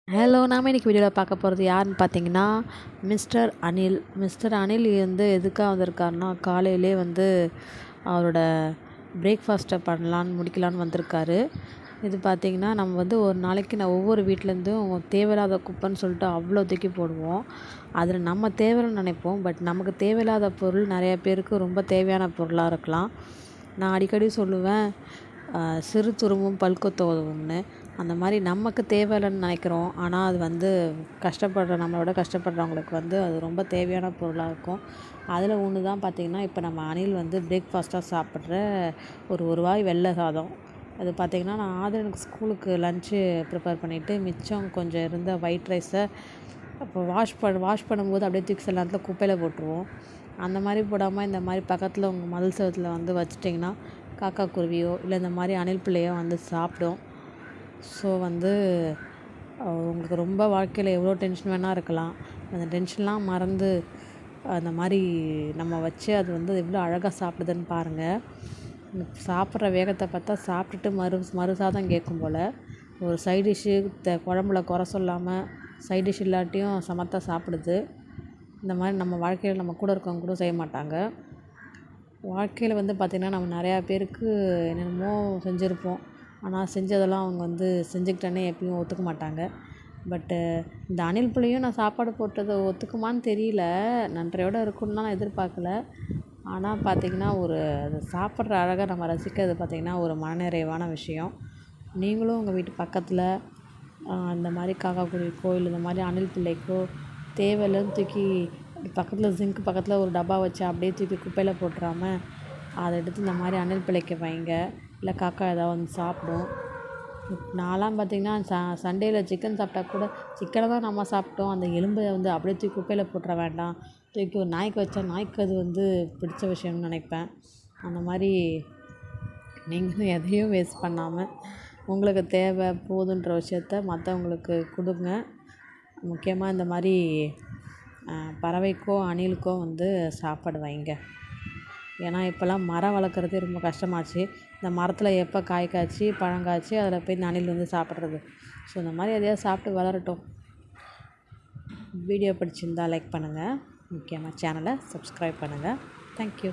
Hello! நாம இன்னைக்கு வீடியோவில் பார்க்க போகிறது யாருன்னு பார்த்தீங்கன்னா, மிஸ்டர் அனில். மிஸ்டர் அனில் எதுக்காக வந்திருக்காருன்னா, காலையிலே அவரோட பிரேக்ஃபாஸ்ட்டை முடிக்கலான்னு வந்திருக்காரு. இது பார்த்தீங்கன்னா, நம்ம ஒரு நாளைக்கு ஒவ்வொரு வீட்லேருந்தும் தேவையில்லாத குப்பைன்னு சொல்லிட்டு அவ்வளோ தூக்கி போடுவோம். அதில் நம்ம தேவைன்னு நினைப்போம். பட் நமக்கு தேவையில்லாத பொருள் நிறைய பேருக்கு ரொம்ப தேவையான பொருளாக இருக்கலாம். நான் அடிக்கடி சொல்லுவேன், சிறு துரும்பும் பல்கொத்த உதவும்னு. அந்த மாதிரி நமக்கு தேவையில்லைன்னு நினைக்கிறோம். ஆனால் அது நம்மளை விட கஷ்டப்படுறவங்களுக்கு அது ரொம்ப தேவையான பொருளாக இருக்கும். அதில் ஒன்று தான் பார்த்திங்கன்னா, இப்போ நம்ம அணில் பிரேக்ஃபாஸ்ட்டாக சாப்பிட்ற ஒரு வாய் வெள்ளை சாதம். அது பார்த்திங்கன்னா, நான் ஆதிரனுக்கு ஸ்கூலுக்கு லன்ச்சு ப்ரிப்பேர் பண்ணிவிட்டு மிச்சம் கொஞ்சம் இருந்த ஒயிட் ரைஸை அப்போ வாஷ் பண்ணும்போது அப்படியே தூக்கி சில நேரத்தில் குப்பையில் போட்டுருவோம். அந்த மாதிரி போடாமல் இந்த மாதிரி பக்கத்தில் உங்கள் மதில் செவத்தில் வச்சிட்டிங்கன்னா, காக்கா குருவியோ இல்லை இந்த மாதிரி அணில் பிள்ளையோ சாப்பிடும். ஸோ உங்களுக்கு ரொம்ப வாழ்க்கையில் எவ்வளோ டென்ஷன் வேணால் இருக்கலாம். அந்த டென்ஷன்லாம் மறந்து அந்த மாதிரி நம்ம வச்சு அது எவ்வளோ அழகாக சாப்பிடுதுன்னு பாருங்கள். சாப்பிட்ற வேகத்தை பார்த்தா சாப்பிட்டுட்டு மறு சாதம் கேட்கும் போல். ஒரு சைட் டிஷ்ஷு குழம்புல குறை சொல்லாமல் சைட் டிஷ் இல்லாட்டியும் சமத்தா சாப்பிடுது. இந்த மாதிரி நம்ம வாழ்க்கையில் நம்ம கூட இருக்கவங்க கூட செய்ய மாட்டாங்க. வாழ்க்கையில் பார்த்திங்கன்னா, நம்ம நிறையா பேருக்கு என்னென்னமோ செஞ்சுருப்போம். ஆனால் செஞ்சதெல்லாம் அவங்க செஞ்சுக்கிட்டேன்னே எப்பயும் ஒத்துக்க மாட்டாங்க. பட்டு இந்த அணில் புலியும் நான் சாப்பாடு போட்டது ஒத்துக்குமான்னு தெரியல. நன்றியோடு இருக்குன்னு நான் எதிர்பார்க்கல. ஆனால் பார்த்திங்கன்னா, அது சாப்பிட்ற அழகை நம்ம ரசிக்கிறது பார்த்திங்கன்னா ஒரு மனநிறைவான விஷயம். நீங்களும் உங்கள் வீட்டு பக்கத்தில் இந்த மாதிரி காக்கா குருவிக்கோ இல்லை இந்த மாதிரி அணில் பிள்ளைக்கோ தேவையில்லைன்னு தூக்கி பக்கத்தில் சிங்க் பக்கத்தில் ஒரு டப்பா வச்சு அப்படியே தூக்கி குப்பையில் போட்டுறாம அதை எடுத்து இந்த மாதிரி அணில் பிள்ளைக்கு வைங்க. இல்லை காக்கா ஏதாவது சாப்பிடும். நான்லாம் பார்த்திங்கன்னா சண்டேயில் சிக்கன் சாப்பிட்டா கூட சிக்கனை தான் நம்ம சாப்பிட்டோம். அந்த எலும்பை அப்படியே தூக்கி குப்பையில் போட்டுற வேண்டாம். தூக்கி ஒரு நாய்க்கு வச்சா நாய்க்கு அது பிடிச்ச விஷயம்னு நினைப்பேன். அந்த மாதிரி நீங்களும் எதையும் வேஸ்ட் பண்ணாமல் உங்களுக்கு தேவை போதுன்ற விஷயத்த மற்றவங்களுக்கு கொடுங்க. முக்கியமாக இந்த மாதிரி பறவைக்கோ அணிலுக்கோ சாப்பாடு வைங்க. ஏன்னா இப்போல்லாம் மரம் வளர்க்குறதே ரொம்ப கஷ்டமாச்சு. இந்த மரத்தில் எப்போ காய் காய்ச்சி பழம் காய்ச்சி அதில் போய் இந்த அணில் சாப்பிட்றது. ஸோ இந்த மாதிரி எதையாவது சாப்பிட்டு வளரட்டும். வீடியோ பிடிச்சிருந்தால் லைக் பண்ணுங்கள். முக்கியமாக சேனலை சப்ஸ்கிரைப் பண்ணுங்கள். தேங்க்யூ.